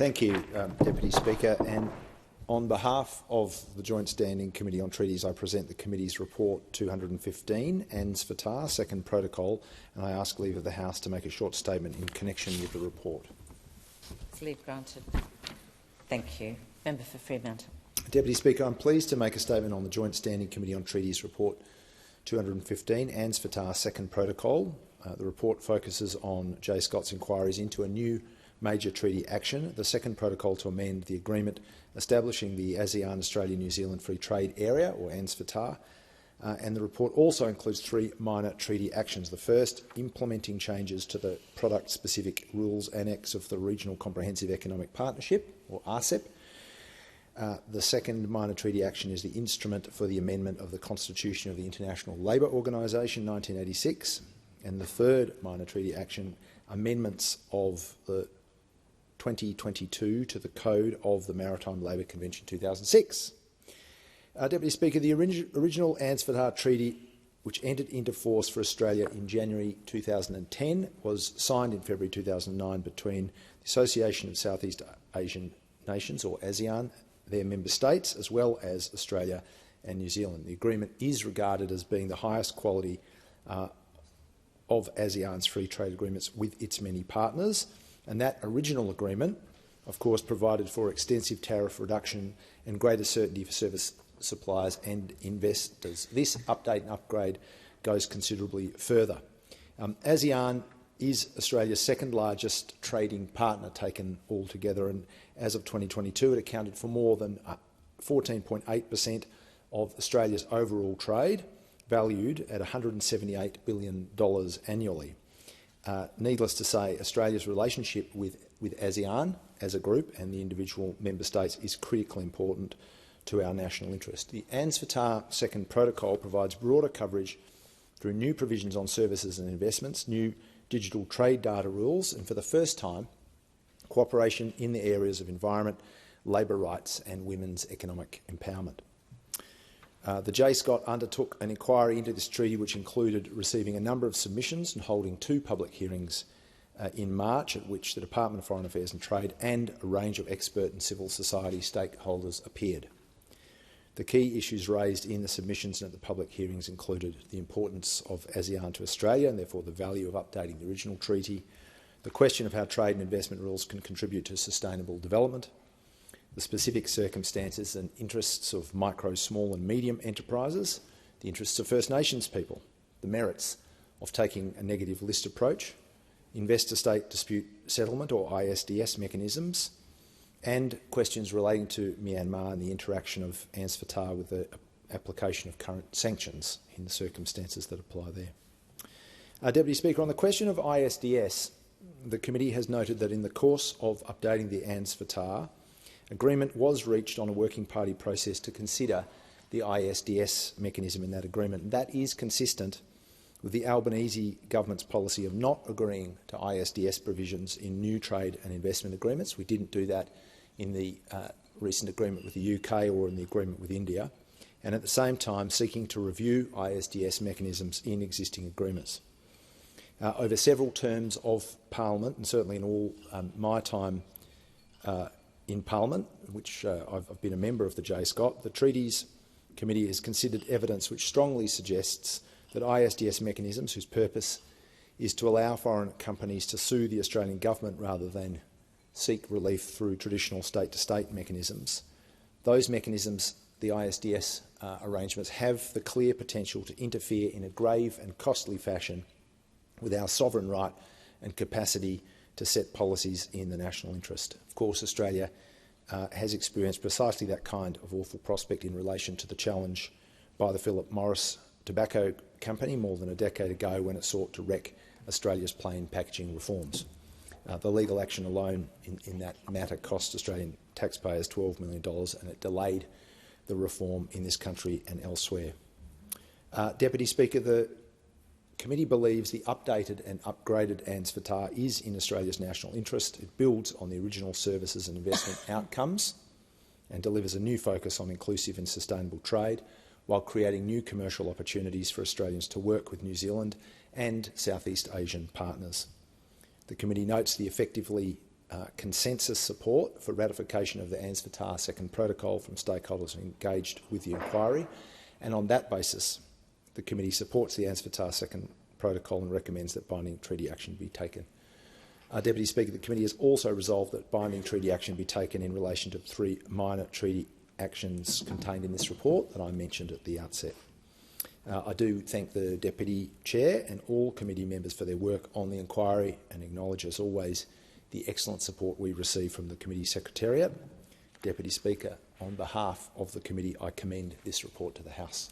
Thank you, Deputy Speaker. And on behalf of the Joint Standing Committee on Treaties, I present the Committee's Report 215, AANZFTA, Second Protocol, and I ask leave of the House to make a short statement in connection with the report. Leave granted. Thank you. Member for Fremantle. Deputy Speaker, I'm pleased to make a statement on the Joint Standing Committee on Treaties Report 215, AANZFTA, Second Protocol. The report focuses on JSCOT's inquiries into a new major treaty action, the second protocol to amend the agreement establishing the ASEAN Australia-New Zealand Free Trade Area, or AANZFTA, and the report also includes 3 minor treaty actions. The first, implementing changes to the product-specific rules annex of the Regional Comprehensive Economic Partnership, or RCEP. The second minor treaty action is the instrument for the amendment of the Constitution of the International Labour Organisation 1986, and the third minor treaty action, amendments of the 2022 to the Code of the Maritime Labour Convention 2006. Deputy Speaker, the original AANZFTA Treaty, which entered into force for Australia in January 2010, was signed in February 2009 between the Association of Southeast Asian Nations, or ASEAN, their member states, as well as Australia and New Zealand. The agreement is regarded as being the highest quality of ASEAN's free trade agreements with its many partners, and that original agreement, of course, provided for extensive tariff reduction and greater certainty for service suppliers and investors. This update and upgrade goes considerably further. ASEAN is Australia's second largest trading partner taken altogether, and as of 2022 it accounted for more than 14.8% of Australia's overall trade, valued at $178 billion annually. Needless to say, Australia's relationship with ASEAN as a group and the individual member states is critically important to our national interest. The AANZFTA Second Protocol provides broader coverage through new provisions on services and investments, new digital trade data rules, and for the first time, cooperation in the areas of environment, labour rights and women's economic empowerment. The JSCOT undertook an inquiry into this treaty, which included receiving a number of submissions and holding 2 public hearings in March, at which the Department of Foreign Affairs and Trade and a range of expert and civil society stakeholders appeared. The key issues raised in the submissions and at the public hearings included the importance of ASEAN to Australia and therefore the value of updating the original treaty, the question of how trade and investment rules can contribute to sustainable development, the specific circumstances and interests of micro, small and medium enterprises, the interests of First Nations people, the merits of taking a negative list approach, investor-state dispute settlement or ISDS mechanisms, and questions relating to Myanmar and the interaction of AANZFTA with the application of current sanctions in the circumstances that apply there. Deputy Speaker, on the question of ISDS, the committee has noted that in the course of updating the AANZFTA, agreement was reached on a working party process to consider the ISDS mechanism in that agreement. That is consistent with the Albanese government's policy of not agreeing to ISDS provisions in new trade and investment agreements. We didn't do that in the recent agreement with the UK or in the agreement with India, and at the same time seeking to review ISDS mechanisms in existing agreements. Over several terms of Parliament, and certainly in all my time in Parliament, which I've been a member of the JSCOT, the Treaties Committee has considered evidence which strongly suggests that ISDS mechanisms, whose purpose is to allow foreign companies to sue the Australian government rather than seek relief through traditional state-to-state mechanisms, those mechanisms, the ISDS arrangements, have the clear potential to interfere in a grave and costly fashion with our sovereign right and capacity to set policies in the national interest. Of course, Australia has experienced precisely that kind of awful prospect in relation to the challenge by the Philip Morris Tobacco Company more than a decade ago when it sought to wreck Australia's plain packaging reforms. The legal action alone in that matter cost Australian taxpayers $12 million, and it delayed the reform in this country and elsewhere. Deputy Speaker, the committee believes the updated and upgraded AANZFTA is in Australia's national interest. It builds on the original services and investment outcomes and delivers a new focus on inclusive and sustainable trade, while creating new commercial opportunities for Australians to work with New Zealand and Southeast Asian partners. The committee notes the effectively consensus support for ratification of the AANZFTA second protocol from stakeholders engaged with the inquiry, and on that basis the committee supports the AANZFTA second protocol and recommends that binding treaty action be taken. Deputy Speaker, the committee has also resolved that binding treaty action be taken in relation to 3 minor treaty actions contained in this report that I mentioned at the outset. I do thank the Deputy Chair and all committee members for their work on the inquiry and acknowledge, as always, the excellent support we receive from the committee secretariat. Deputy Speaker, on behalf of the committee, I commend this report to the House.